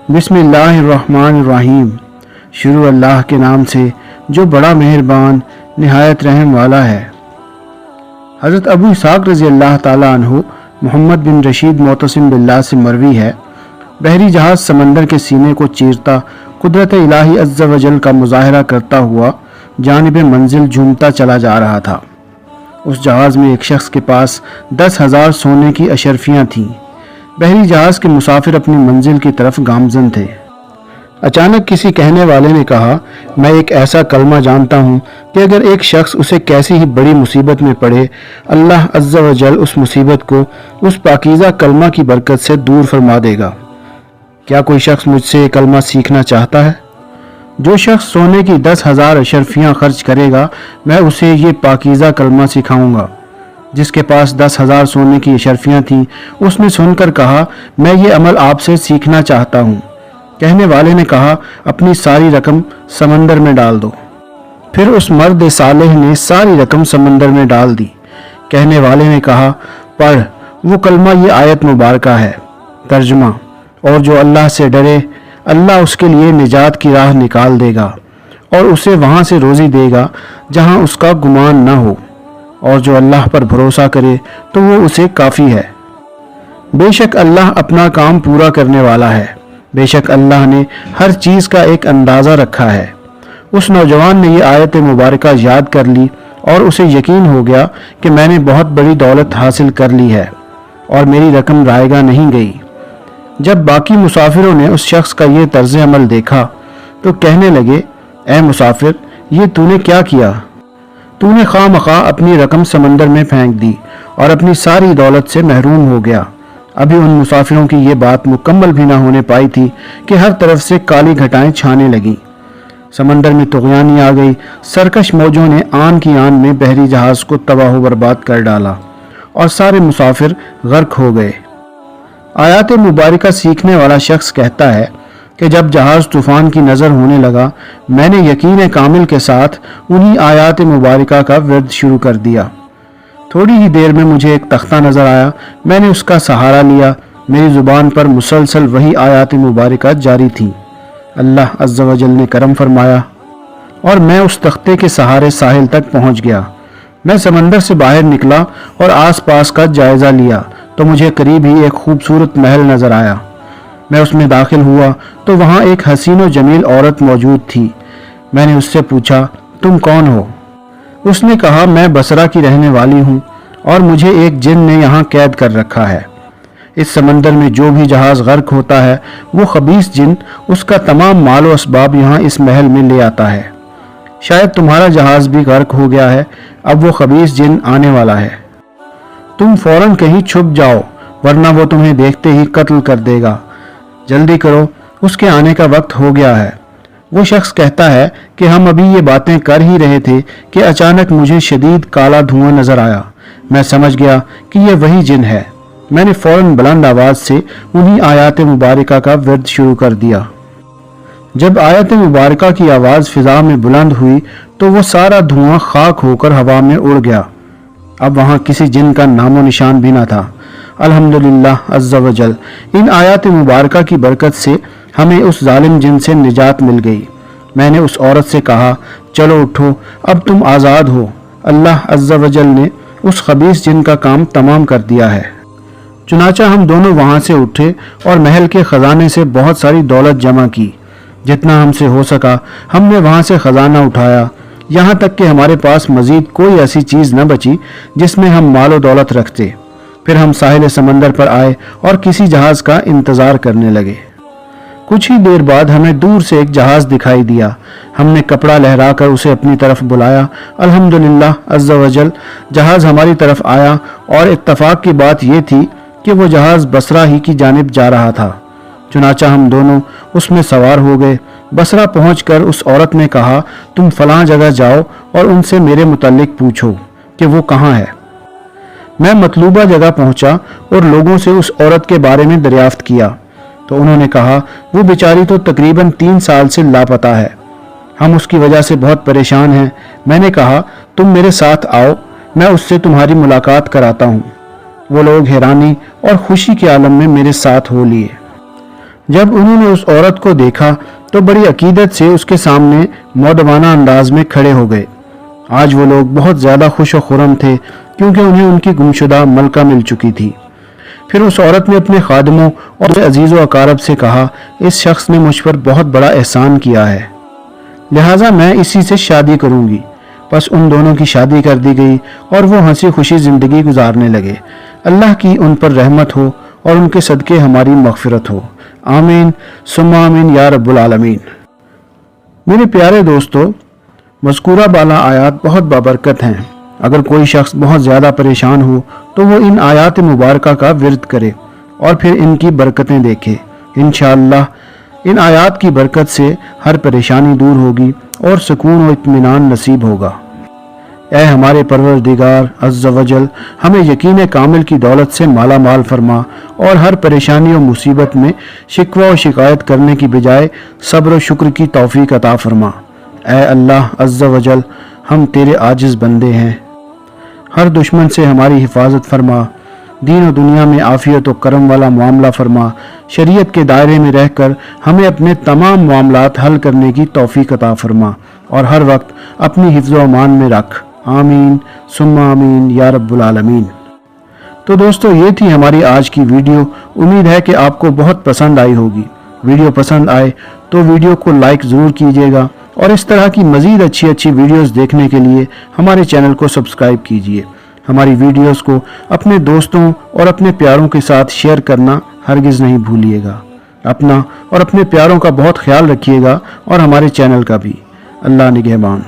بسم اللہ الرحمن الرحیم۔ شروع اللہ کے نام سے جو بڑا مہربان نہایت رحم والا ہے۔ حضرت ابو اسحاق رضی اللہ تعالیٰ عنہ محمد بن رشید معتصم باللہ سے مروی ہے، بحری جہاز سمندر کے سینے کو چیرتا قدرت الہی عز و جل کا مظاہرہ کرتا ہوا جانب منزل جھومتا چلا جا رہا تھا۔ اس جہاز میں ایک شخص کے پاس 10,000 سونے کی اشرفیاں تھیں۔ بحری جہاز کے مسافر اپنی منزل کی طرف گامزن تھے۔ اچانک کسی کہنے والے نے کہا، میں ایک ایسا کلمہ جانتا ہوں کہ اگر ایک شخص اسے کیسی ہی بڑی مصیبت میں پڑے، اللہ عز و جل اس مصیبت کو اس پاکیزہ کلمہ کی برکت سے دور فرما دے گا۔ کیا کوئی شخص مجھ سے یہ کلمہ سیکھنا چاہتا ہے؟ جو شخص سونے کی 10,000 اشرفیاں خرچ کرے گا، میں اسے یہ پاکیزہ کلمہ سکھاؤں گا۔ جس کے پاس 10,000 سونے کی اشرفیاں تھیں، اس نے سن کر کہا، میں یہ عمل آپ سے سیکھنا چاہتا ہوں۔ کہنے والے نے کہا، اپنی ساری رقم سمندر میں ڈال دو۔ پھر اس مرد صالح نے ساری رقم سمندر میں ڈال دی۔ کہنے والے نے کہا، پڑھ، وہ کلمہ یہ آیت مبارکہ ہے۔ ترجمہ: اور جو اللہ سے ڈرے، اللہ اس کے لیے نجات کی راہ نکال دے گا اور اسے وہاں سے روزی دے گا جہاں اس کا گمان نہ ہو، اور جو اللہ پر بھروسہ کرے تو وہ اسے کافی ہے۔ بے شک اللہ اپنا کام پورا کرنے والا ہے۔ بے شک اللہ نے ہر چیز کا ایک اندازہ رکھا ہے۔ اس نوجوان نے یہ آیت مبارکہ یاد کر لی اور اسے یقین ہو گیا کہ میں نے بہت بڑی دولت حاصل کر لی ہے اور میری رقم رائیگاں نہیں گئی۔ جب باقی مسافروں نے اس شخص کا یہ طرز عمل دیکھا تو کہنے لگے، اے مسافر، یہ تو نے کیا کیا؟ تو نے خواہ مخواہ اپنی رقم سمندر میں پھینک دی اور اپنی ساری دولت سے محروم ہو گیا۔ ابھی ان مسافروں کی یہ بات مکمل بھی نہ ہونے پائی تھی کہ ہر طرف سے کالی گھٹائیں چھانے لگیں۔ سمندر میں طغیانی آ گئی۔ سرکش موجوں نے آن کی آن میں بحری جہاز کو تباہ و برباد کر ڈالا اور سارے مسافر غرق ہو گئے۔ آیات مبارکہ سیکھنے والا شخص کہتا ہے کہ جب جہاز طوفان کی نظر ہونے لگا، میں نے یقین کامل کے ساتھ انہی آیات مبارکہ کا ورد شروع کر دیا۔ تھوڑی ہی دیر میں مجھے ایک تختہ نظر آیا، میں نے اس کا سہارا لیا۔ میری زبان پر مسلسل وہی آیات مبارکہ جاری تھیں۔ اللہ عز و جل نے کرم فرمایا اور میں اس تختے کے سہارے ساحل تک پہنچ گیا۔ میں سمندر سے باہر نکلا اور آس پاس کا جائزہ لیا تو مجھے قریب ہی ایک خوبصورت محل نظر آیا۔ میں اس میں داخل ہوا تو وہاں ایک حسین و جمیل عورت موجود تھی۔ میں نے اس سے پوچھا، تم کون ہو؟ اس نے کہا، میں بصرہ کی رہنے والی ہوں اور مجھے ایک جن نے یہاں قید کر رکھا ہے۔ اس سمندر میں جو بھی جہاز غرق ہوتا ہے، وہ خبیث جن اس کا تمام مال و اسباب یہاں اس محل میں لے آتا ہے۔ شاید تمہارا جہاز بھی غرق ہو گیا ہے، اب وہ خبیث جن آنے والا ہے۔ تم فوراً کہیں چھپ جاؤ ورنہ وہ تمہیں دیکھتے ہی قتل کر دے گا۔ جلدی کرو، اس کے آنے کا وقت ہو گیا ہے۔ وہ شخص کہتا ہے کہ ہم ابھی یہ باتیں کر ہی رہے تھے کہ اچانک مجھے شدید کالا دھواں نظر آیا۔ میں سمجھ گیا کہ یہ وہی جن ہے۔ میں نے فوراً بلند آواز سے انہی آیات مبارکہ کا ورد شروع کر دیا۔ جب آیت مبارکہ کی آواز فضا میں بلند ہوئی تو وہ سارا دھواں خاک ہو کر ہوا میں اڑ گیا۔ اب وہاں کسی جن کا نام و نشان بھی نہ تھا۔ الحمدللہ عز و جل، ان آیات مبارکہ کی برکت سے ہمیں اس ظالم جن سے نجات مل گئی۔ میں نے اس عورت سے کہا، چلو اٹھو، اب تم آزاد ہو۔ اللہ عز و جل نے اس خبیث جن کا کام تمام کر دیا ہے۔ چنانچہ ہم دونوں وہاں سے اٹھے اور محل کے خزانے سے بہت ساری دولت جمع کی۔ جتنا ہم سے ہو سکا ہم نے وہاں سے خزانہ اٹھایا، یہاں تک کہ ہمارے پاس مزید کوئی ایسی چیز نہ بچی جس میں ہم مال و دولت رکھتے۔ پھر ہم ساحل سمندر پر آئے اور کسی جہاز کا انتظار کرنے لگے۔ کچھ ہی دیر بعد ہمیں دور سے ایک جہاز دکھائی دیا۔ ہم نے کپڑا لہرا کر اسے اپنی طرف بلایا۔ الحمدللہ عز و جل، جہاز ہماری طرف آیا اور اتفاق کی بات یہ تھی کہ وہ جہاز بصرہ ہی کی جانب جا رہا تھا۔ چنانچہ ہم دونوں اس میں سوار ہو گئے۔ بصرہ پہنچ کر اس عورت نے کہا، تم فلاں جگہ جاؤ اور ان سے میرے متعلق پوچھو کہ وہ کہاں ہے۔ میں مطلوبہ جگہ پہنچا اور لوگوں سے اس عورت کے بارے میں دریافت کیا تو انہوں نے کہا، وہ بیچاری تو تقریباً 3 سال سے لاپتہ ہے، ہم اس کی وجہ سے بہت پریشان ہیں۔ میں نے کہا، تم میرے ساتھ آؤ، میں اس سے تمہاری ملاقات کراتا ہوں۔ وہ لوگ حیرانی اور خوشی کے عالم میں میرے ساتھ ہو لیے۔ جب انہوں نے اس عورت کو دیکھا تو بڑی عقیدت سے اس کے سامنے مودبانہ انداز میں کھڑے ہو گئے۔ آج وہ لوگ بہت زیادہ خوش و خرم تھے کیونکہ انہیں ان کی گمشدہ ملکہ مل چکی تھی۔ پھر اس عورت نے اپنے خادموں اور عزیز و اقارب سے کہا، اس شخص نے مجھ پر بہت بڑا احسان کیا ہے، لہٰذا میں اسی سے شادی کروں گی۔ پس ان دونوں کی شادی کر دی گئی اور وہ ہنسی خوشی زندگی گزارنے لگے۔ اللہ کی ان پر رحمت ہو اور ان کے صدقے ہماری مغفرت ہو، آمین ثم آمین یا رب العالمین۔ میرے پیارے دوستو، مذکورہ بالا آیات بہت بابرکت ہیں۔ اگر کوئی شخص بہت زیادہ پریشان ہو تو وہ ان آیات مبارکہ کا ورد کرے اور پھر ان کی برکتیں دیکھے۔ انشاءاللہ ان آیات کی برکت سے ہر پریشانی دور ہوگی اور سکون و اطمینان نصیب ہوگا۔ اے ہمارے پروردگار عز و جل، ہمیں یقین کامل کی دولت سے مالا مال فرما اور ہر پریشانی و مصیبت میں شکوہ و شکایت کرنے کی بجائے صبر و شکر کی توفیق عطا فرما۔ اے اللہ عز و جل، ہم تیرے عاجز بندے ہیں، ہر دشمن سے ہماری حفاظت فرما، دین و دنیا میں عافیت و کرم والا معاملہ فرما، شریعت کے دائرے میں رہ کر ہمیں اپنے تمام معاملات حل کرنے کی توفیق عطا فرما اور ہر وقت اپنی حفظ و امان میں رکھ، آمین ثم آمین یا رب العالمین۔ تو دوستو، یہ تھی ہماری آج کی ویڈیو۔ امید ہے کہ آپ کو بہت پسند آئی ہوگی۔ ویڈیو پسند آئے تو ویڈیو کو لائک ضرور کیجیے گا اور اس طرح کی مزید اچھی ویڈیوز دیکھنے کے لیے ہمارے چینل کو سبسکرائب کیجیے۔ ہماری ویڈیوز کو اپنے دوستوں اور اپنے پیاروں کے ساتھ شیئر کرنا ہرگز نہیں بھولیے گا۔ اپنا اور اپنے پیاروں کا بہت خیال رکھیے گا اور ہمارے چینل کا بھی۔ اللہ نگہبان۔